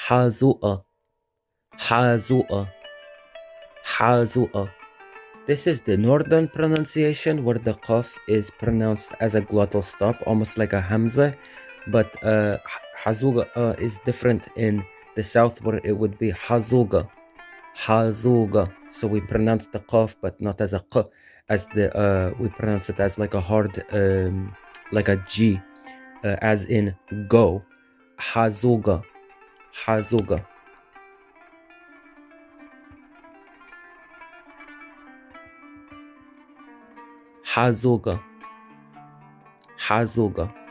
حازوقة حازوقة حازوقة. This is the northern pronunciation where the qaf is pronounced as a glottal stop, almost like a hamza. But حازوقة is different in the south where it would be حازوقة حازوقة. So we pronounce the qaf but not as a q, as the we pronounce it as like a hard like a g, as in go. حازوقة حازوقة. حازوقة حازوقة.